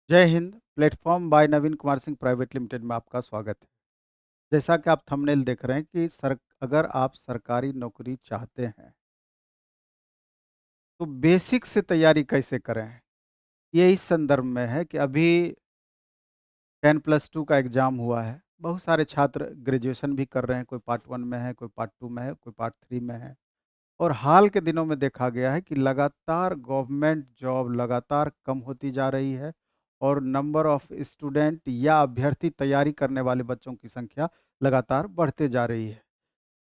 जय Hind. Platform bye नवीन Kumar Singh private limited में आपका स्वागत है। जैसा कि आप थंबनेल देख रहे हैं कि अगर आप सरकारी नौकरी चाहते हैं तो बेसिक से तैयारी कैसे करें, ये इस संदर्भ में है कि अभी 10+2 का एग्ज़ाम हुआ है। बहुत सारे छात्र ग्रेजुएशन भी कर रहे हैं, कोई पार्ट 1 में है, कोई पार्ट 2 में है, कोई पार्ट 3 में है। और हाल के दिनों में देखा गया है कि लगातार गवर्नमेंट जॉब लगातार कम होती जा रही है और नंबर ऑफ स्टूडेंट या अभ्यर्थी तैयारी करने वाले बच्चों की संख्या लगातार बढ़ते जा रही है।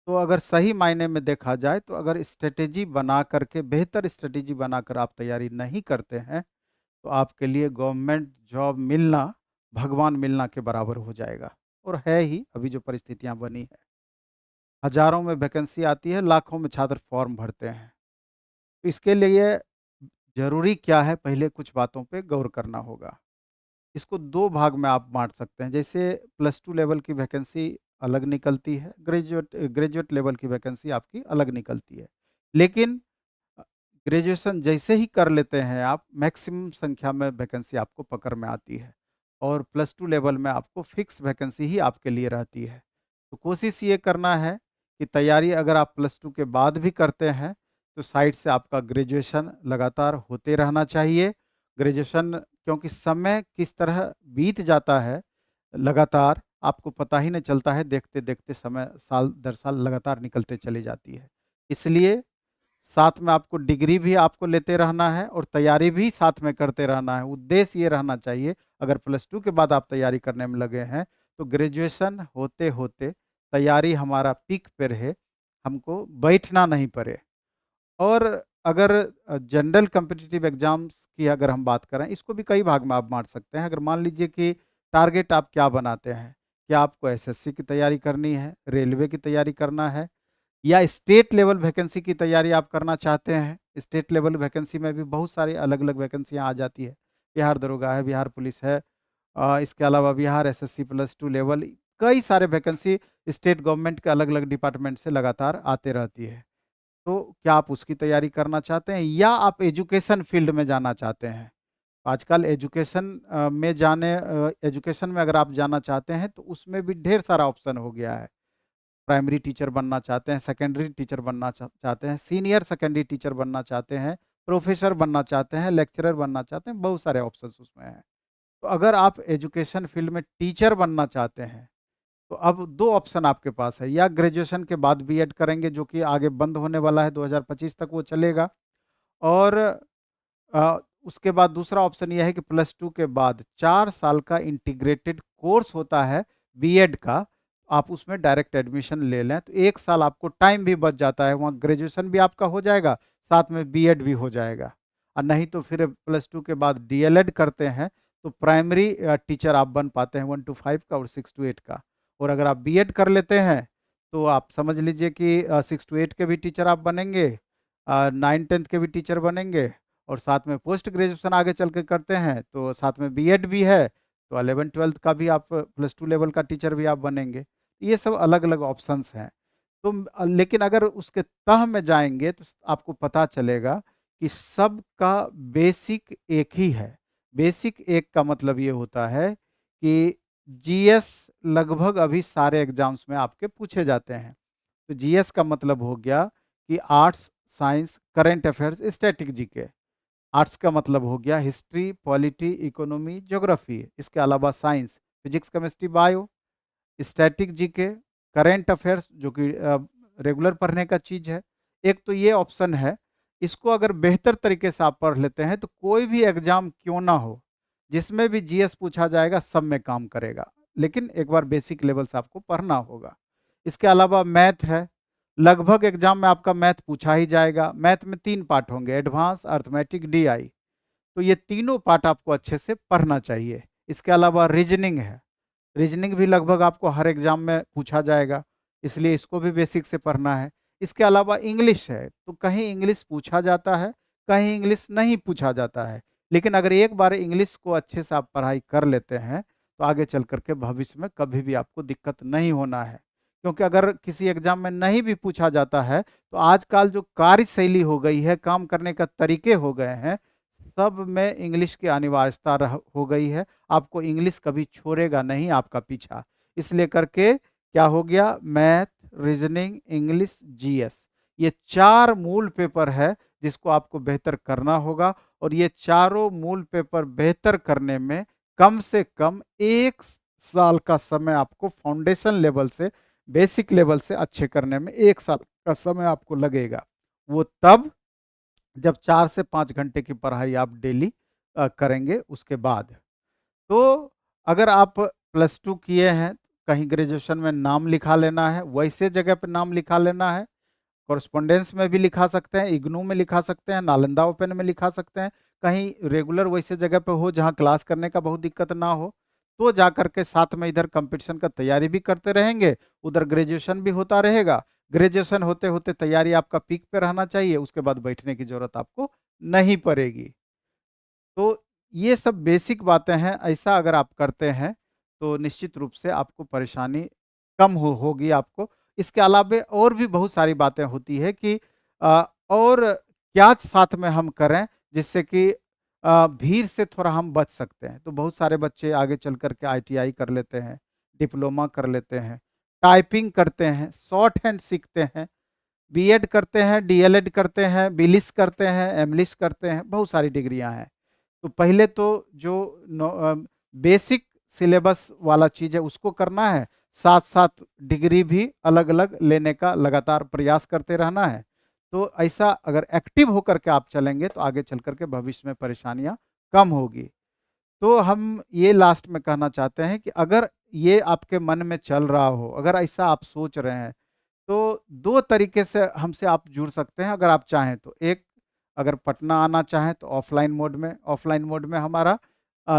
तो अगर सही मायने में देखा जाए तो अगर स्ट्रेटेजी बना करके बेहतर स्ट्रेटेजी बनाकर आप तैयारी नहीं करते हैं तो आपके लिए गवर्नमेंट जॉब मिलना भगवान मिलना के बराबर हो जाएगा। और है ही, अभी जो परिस्थितियां बनी है, हजारों में वैकेंसी आती है, लाखों में छात्र फॉर्म भरते हैं। तो इसके लिए ज़रूरी क्या है, पहले कुछ बातों पे गौर करना होगा। इसको 2 भाग में आप बाँट सकते हैं। जैसे +2 लेवल की वैकेंसी अलग निकलती है, ग्रेजुएट ग्रेजुएट लेवल की वैकेंसी आपकी अलग निकलती है। लेकिन अ, ग्रेजुएशन जैसे ही कर लेते हैं आप, मैक्सिमम संख्या में वैकेंसी आपको पकड़ में आती है और +2 लेवल में आपको फिक्स वैकेंसी ही आपके लिए रहती है। तो कोशिश ये करना है कि तैयारी अगर आप +2 के बाद भी करते हैं, तो साइड से आपका ग्रेजुएशन लगातार होते रहना चाहिए। ग्रेजुएशन, क्योंकि समय किस तरह बीत जाता है लगातार, आपको पता ही नहीं चलता है, देखते-देखते समय साल दर साल लगातार निकलते चली जाती है। इसलिए साथ में आपको डिग्री भी आपको लेते रहना है और तैयारी भी साथ में करते रहना है। उद्देश्य ये रहना चाहिए, अगर +2 के बाद आप तैयारी करने में लगे हैं, तो ग्रेजुएशन होते-होते तैयारी हमारा पीक पे रहे, हमको बैठना नहीं पड़े। और अगर जनरल कॉम्पिटिटिव एग्ज़ाम्स की अगर हम बात करें, इसको भी कई भाग में आप बाँट सकते हैं। अगर मान लीजिए कि टारगेट आप क्या बनाते हैं? क्या आपको एसएससी की तैयारी करनी है, रेलवे की तैयारी करना है या स्टेट लेवल वैकेंसी की तैयारी आप करना चाहते हैं? स्टेट लेवल वैकेंसी में भी बहुत सारी अलग-अलग वैकेंसियाँ आ जाती है। बिहार दरोगा है, बिहार पुलिस है, इसके अलावा बिहार एसएससी +2 लेवल, कई सारे वैकेंसी स्टेट गवर्नमेंट के अलग-अलग डिपार्टमेंट से लगातार आते रहती है। तो क्या आप उसकी तैयारी करना चाहते हैं या आप एजुकेशन फील्ड में जाना चाहते हैं? आजकल एजुकेशन में अगर आप जाना चाहते हैं तो उसमें भी ढेर सारा ऑप्शन हो गया है। प्राइमरी टीचर बनना चाहते हैं, सेकेंडरी टीचर बनना चाहते हैं, सीनियर सेकेंडरी टीचर बनना चाहते हैं, प्रोफ़ेसर बनना चाहते हैं, लेक्चरर बनना चाहते हैं, बहुत सारे ऑप्शंस उसमें हैं। तो अगर आप एजुकेशन फील्ड में टीचर बनना चाहते हैं तो अब 2 ऑप्शन आपके पास है, या ग्रेजुएशन के बाद बीएड करेंगे जो कि आगे बंद होने वाला है, 2025 तक वो चलेगा। और उसके बाद दूसरा ऑप्शन ये है कि +2 के बाद 4 साल का इंटीग्रेटेड कोर्स होता है बीएड का, आप उसमें डायरेक्ट एडमिशन ले लें, तो 1 साल आपको टाइम भी बच जाता है, वहाँ ग्रेजुएशन भी आपका हो जाएगा, साथ में बीएड भी हो जाएगा। और नहीं तो फिर +2 के बाद डीएलएड करते हैं, तो प्राइमरी टीचर आप बन पाते हैं 1 टू 5 का और 6 टू 8 का। और अगर आप बीएड कर लेते हैं, तो आप समझ लीजिए कि 6 टू 8 के भी टीचर आप बनेंगे, 9-10th के भी टीचर बनेंगे और साथ में पोस्ट ग्रेजुएशन आगे चल के करते हैं तो साथ में बीएड भी है, तो 11-12th का भी आप +2 लेवल का टीचर भी आप बनेंगे। ये सब अलग-अलग ऑप्शंस हैं। तो लेकिन अगर उसके तह में जाएँगे तो आपको पता चलेगा कि सबका बेसिक एक ही है। बेसिक एक का मतलब ये होता है कि जीएस लगभग अभी सारे एग्ज़ाम्स में आपके पूछे जाते हैं। तो जीएस का मतलब हो गया कि arts, science, current affairs, static GK. Arts का मतलब हो गया हिस्ट्री, पॉलिटी, इकोनॉमी, ज्योग्राफी। इसके अलावा science, physics, chemistry, bio, static GK, current affairs जो कि रेगुलर पढ़ने का चीज़ है। एक तो ये ऑप्शन है, इसको अगर बेहतर तरीके से आप पढ़ लेते हैं तो कोई भी एग्ज़ाम क्यों ना हो, जिसमें भी जीएस पूछा जाएगा सब में काम करेगा। लेकिन एक बार बेसिक लेवल से आपको पढ़ना होगा। इसके अलावा मैथ है, लगभग एग्ज़ाम में आपका मैथ पूछा ही जाएगा। मैथ में 3 पार्ट होंगे, एडवांस, अरिथमेटिक, डीआई। तो ये तीनों पार्ट आपको अच्छे से पढ़ना चाहिए। इसके अलावा रीजनिंग है, रीजनिंग भी लगभग आपको हर एग्ज़ाम में पूछा जाएगा, इसलिए इसको भी बेसिक से पढ़ना है। इसके अलावा इंग्लिश है, तो कहीं इंग्लिश पूछा जाता है, कहीं इंग्लिश नहीं पूछा जाता है। लेकिन अगर एक बार इंग्लिश को अच्छे से आप पढ़ाई कर लेते हैं, तो आगे चल कर के भविष्य में कभी भी आपको दिक्कत नहीं होना है। क्योंकि अगर किसी एग्ज़ाम में नहीं भी पूछा जाता है, तो आजकल जो कार्यशैली हो गई है, काम करने का तरीके हो गए हैं, सब में इंग्लिश की अनिवार्यता हो गई है। आपको इंग्लिश कभी छोड़ेगा नहीं आपका पीछा। इसलिए करके क्या हो गया, मैथ, रीजनिंग, इंग्लिश, जीएस, ये 4 मूल पेपर है जिसको आपको बेहतर करना होगा। और ये चारों मूल पेपर बेहतर करने में कम से कम 1 साल का समय आपको फाउंडेशन लेवल से, बेसिक लेवल से अच्छे करने में 1 साल का समय आपको लगेगा। वो तब जब 4 से 5 घंटे की पढ़ाई आप डेली करेंगे उसके बाद। तो अगर आप +2 किए हैं, कहीं ग्रेजुएशन में नाम लिखा लेना है, वैसे जगह पे नाम लिखा लेना है। कॉरेस्पॉन्डेंस में भी लिखा सकते हैं, इग्नू में लिखा सकते हैं, नालंदा ओपन में लिखा सकते हैं। कहीं रेगुलर वैसे जगह पे हो जहाँ क्लास करने का बहुत दिक्कत ना हो, तो जा कर के साथ में इधर कंपटीशन का तैयारी भी करते रहेंगे, उधर ग्रेजुएशन भी होता रहेगा। ग्रेजुएशन होते-होते तैयारी आपका पीक पे रहना चाहिए, उसके बाद बैठने की ज़रूरत आपको नहीं पड़ेगी। तो ये सब बेसिक बातें हैं, ऐसा अगर आप करते हैं, तो निश्चित रूप से आपको परेशानी कम होगी आपको। इसके अलावे और भी बहुत सारी बातें होती हैं कि और क्या साथ में हम करें जिससे कि भीड़ से थोड़ा हम बच सकते हैं। तो बहुत सारे बच्चे आगे चल कर के आईटीआई कर लेते हैं, डिप्लोमा कर लेते हैं, टाइपिंग करते हैं, शॉर्ट हैंड सीखते हैं, बीएड करते हैं, डीएलएड करते हैं, बिलिस करते हैं, एमलिस करते हैं, बहुत सारी डिग्रियाँ हैं। तो पहले तो जो बेसिक सिलेबस वाला चीज़ है उसको करना है, साथ-साथ डिग्री भी अलग-अलग लेने का लगातार प्रयास करते रहना है। तो ऐसा अगर एक्टिव होकर के आप चलेंगे तो आगे चल कर के भविष्य में परेशानियाँ कम होगी। तो हम ये लास्ट में कहना चाहते हैं कि अगर ये आपके मन में चल रहा हो, अगर ऐसा आप सोच रहे हैं, तो 2 तरीके से हमसे आप जुड़ सकते हैं अगर आप चाहें तो। एक, अगर पटना आना चाहें तो ऑफ़लाइन मोड में हमारा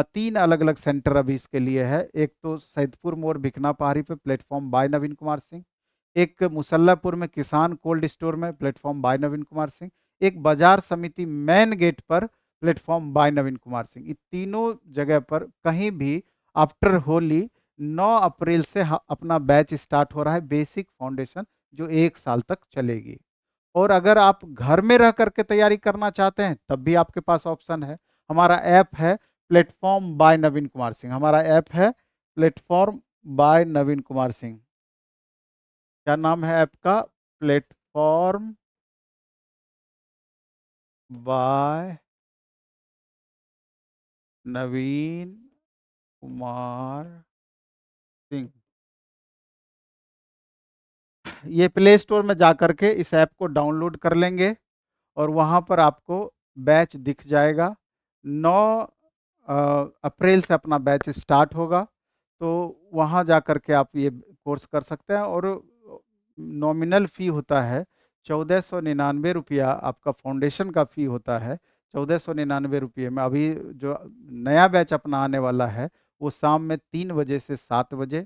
3 अलग-अलग सेंटर अभी इसके लिए है। एक तो सैदपुर मोड़ भिखना पहाड़ी पे प्लेटफ़ॉर्म बाय नवीन कुमार सिंह, एक मुसल्लापुर में किसान कोल्ड स्टोर में प्लेटफ़ॉर्म बाय नवीन कुमार सिंह, एक बाज़ार समिति मेन गेट पर प्लेटफ़ॉर्म बाय नवीन कुमार सिंह। ये तीनों जगह पर कहीं भी आफ्टर होली 9 अप्रैल से अपना बैच स्टार्ट हो रहा है, बेसिक फाउंडेशन, जो 1 साल तक चलेगी। और अगर आप घर में रह कर के तैयारी करना चाहते हैं, तब भी आपके पास ऑप्शन है। हमारा ऐप है प्लेटफ़ॉर्म बाय नवीन कुमार सिंह, हमारा ऐप है प्लेटफ़ॉर्म बाय नवीन कुमार सिंह। क्या नाम है ऐप का? प्लेटफ़ॉर्म बाय नवीन कुमार सिंह। ये प्ले स्टोर में जाकर के इस ऐप को डाउनलोड कर लेंगे और वहाँ पर आपको बैच दिख जाएगा। 9 अप्रैल से अपना बैच स्टार्ट होगा, तो वहाँ जा कर के आप ये कोर्स कर सकते हैं। और नॉमिनल फ़ी होता है ₹1499, आपका फाउंडेशन का फ़ी होता है ₹1499 में। अभी जो नया बैच अपना आने वाला है, वो शाम में 3 बजे से 7 बजे,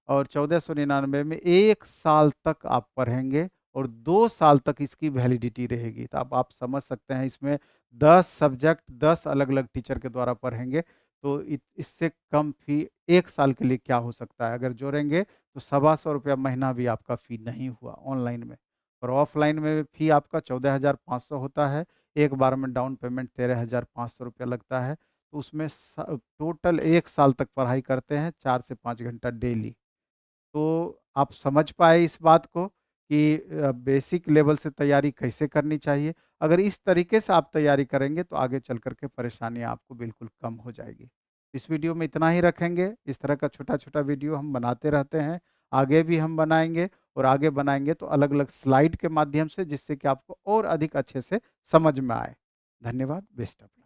और 1499 में 1 साल तक आप पढ़ेंगे और 2 साल तक इसकी वैलिडिटी रहेगी। तो अब आप समझ सकते हैं इसमें 10 सब्जेक्ट 10 अलग-अलग टीचर के द्वारा पढ़ेंगे, तो इससे कम फ़ी 1 साल के लिए क्या हो सकता है? अगर जोड़ेंगे तो ₹125 महीना भी आपका फ़ी नहीं हुआ ऑनलाइन में। और ऑफ़लाइन में फ़ी आपका 14,500 होता है। एक बार में डाउन पेमेंट ₹13,500 लगता है। तो उसमें टोटल 1 साल तक पढ़ाई करते हैं, 4 से 5 घंटा डेली। तो आप समझ पाए इस बात को कि बेसिक लेवल से तैयारी कैसे करनी चाहिए। अगर इस तरीके से आप तैयारी करेंगे तो आगे चल कर के परेशानियाँ आपको बिल्कुल कम हो जाएगी। इस वीडियो में इतना ही रखेंगे। इस तरह का छोटा-छोटा वीडियो हम बनाते रहते हैं। आगे भी हम बनाएँगे, और आगे बनाएँगे तो अलग-अलग स्लाइड के माध्यम से, जिससे कि आपको और अधिक अच्छे से समझ में आए। धन्यवाद। Best of luck.